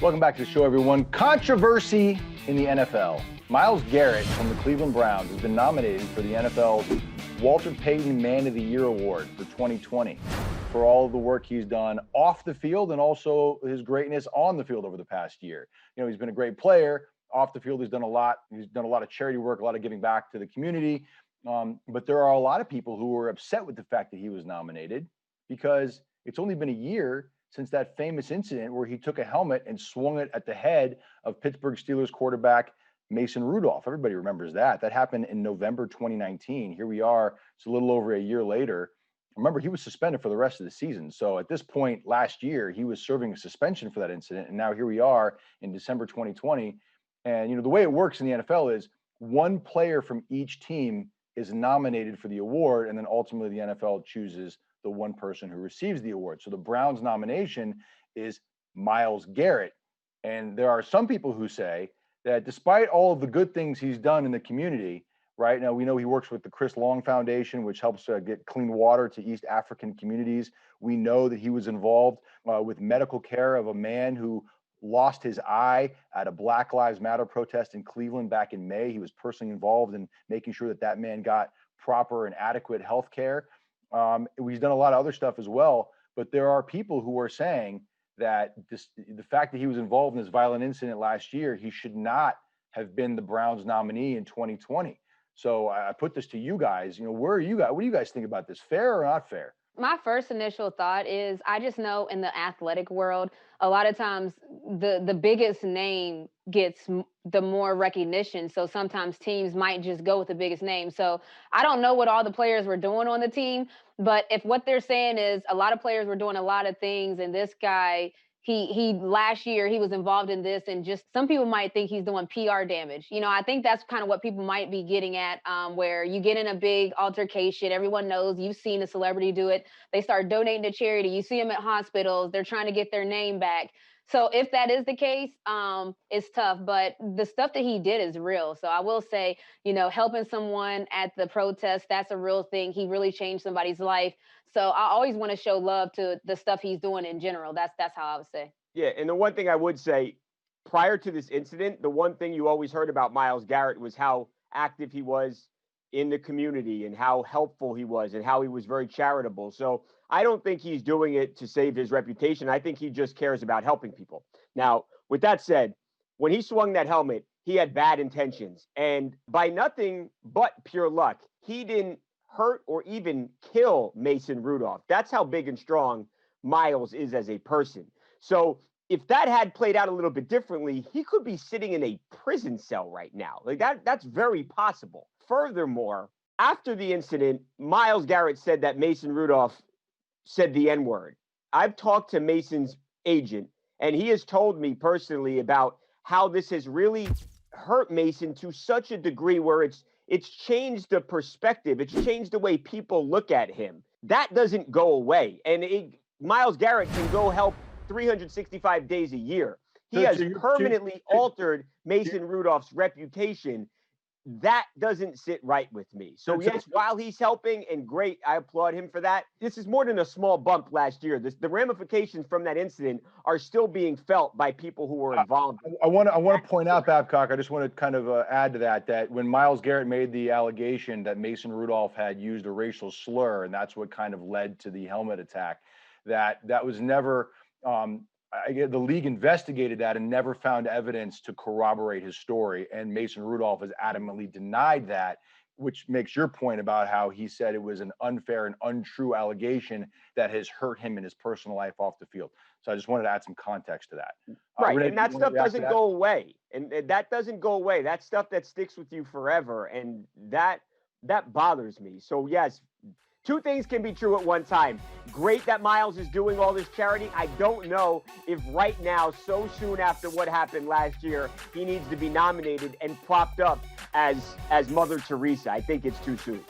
Welcome back to the show, everyone. Controversy in the NFL. Myles Garrett from the Cleveland Browns has been nominated for the NFL's Walter Payton Man of the Year Award for 2020 for all of the work he's done off the field and also his greatness on the field over the past year. You know, he's been a great player. Off the field, he's done a lot. He's done a lot of charity work, a lot of giving back to the community. But there are a lot of people who are upset with the fact that he was nominated because it's only been a year since that famous incident where he took a helmet and swung it at the head of Pittsburgh Steelers quarterback Mason Rudolph. Everybody remembers that. That happened in November 2019. Here we are. It's a little over a year later. Remember, he was suspended for the rest of the season. So at this point last year, he was serving a suspension for that incident. And now here we are in December 2020. And, you know, the way it works in the NFL is one player from each team is nominated for the award, and then ultimately the NFL chooses the one person who receives the award. So the Browns nomination is Myles Garrett. And there are some people who say that despite all of the good things he's done in the community, right now, we know he works with the Chris Long Foundation, which helps get clean water to East African communities. We know that he was involved with medical care of a man who lost his eye at a Black Lives Matter protest in Cleveland back in May. He was personally involved in making sure that that man got proper and adequate health care. He's done a lot of other stuff as well, but there are people who are saying that the fact that he was involved in this violent incident last year, he should not have been the Browns nominee in 2020. So I put this to you guys. You know, where are you guys? What do you guys think about this? Fair or not fair? My first initial thought is I just know in the athletic world, a lot of times the biggest name gets the more recognition. So sometimes teams might just go with the biggest name. So I don't know what all the players were doing on the team, but if what they're saying is a lot of players were doing a lot of things and this guy, he last year he was involved in this, and just some people might think he's doing PR damage. You know, I think that's kind of what people might be getting at, where you get in a big altercation, everyone knows, you've seen a celebrity do it, they start donating to charity, you see them at hospitals, they're trying to get their name back. So if that is the case, it's tough, but the stuff that he did is real. So I will say, you know, helping someone at the protest, that's a real thing. He really changed somebody's life. So I always want to show love to the stuff he's doing in general. That's how I would say. Yeah, and the one thing I would say, prior to this incident, the one thing you always heard about Myles Garrett was how active he was in the community and how helpful he was and how he was very charitable. So I don't think he's doing it to save his reputation. I think he just cares about helping people. Now, with that said, when he swung that helmet, he had bad intentions. And by nothing but pure luck, he didn't hurt or even kill Mason Rudolph. That's how big and strong Myles is as a person. So if that had played out a little bit differently, he could be sitting in a prison cell right now. Like that's very possible. Furthermore, after the incident, Myles Garrett said that Mason Rudolph said the N-word. I've talked to Mason's agent, and he has told me personally about how this has really hurt Mason to such a degree where it's changed the perspective. It's changed the way people look at him. That doesn't go away. And Myles Garrett can go help 365 days a year. He has permanently altered Mason Rudolph's reputation. That doesn't sit right with me. So yes, while he's helping and great, I applaud him for that. This is more than a small bump last year. The ramifications from that incident are still being felt by people who were involved. I want to point out, Babcock, I just want to kind of add to that when Myles Garrett made the allegation that Mason Rudolph had used a racial slur, and that's what kind of led to the helmet attack, that was never the league investigated that and never found evidence to corroborate his story. And Mason Rudolph has adamantly denied that, which makes your point about how he said it was an unfair and untrue allegation that has hurt him in his personal life off the field. So I just wanted to add some context to that. Right, Renee, and that stuff doesn't go away. And that doesn't go away. That's stuff that sticks with you forever. And that bothers me. So yes, two things can be true at one time. Great that Myles is doing all this charity. I don't know if right now, so soon after what happened last year, he needs to be nominated and propped up as Mother Teresa. I think it's too soon.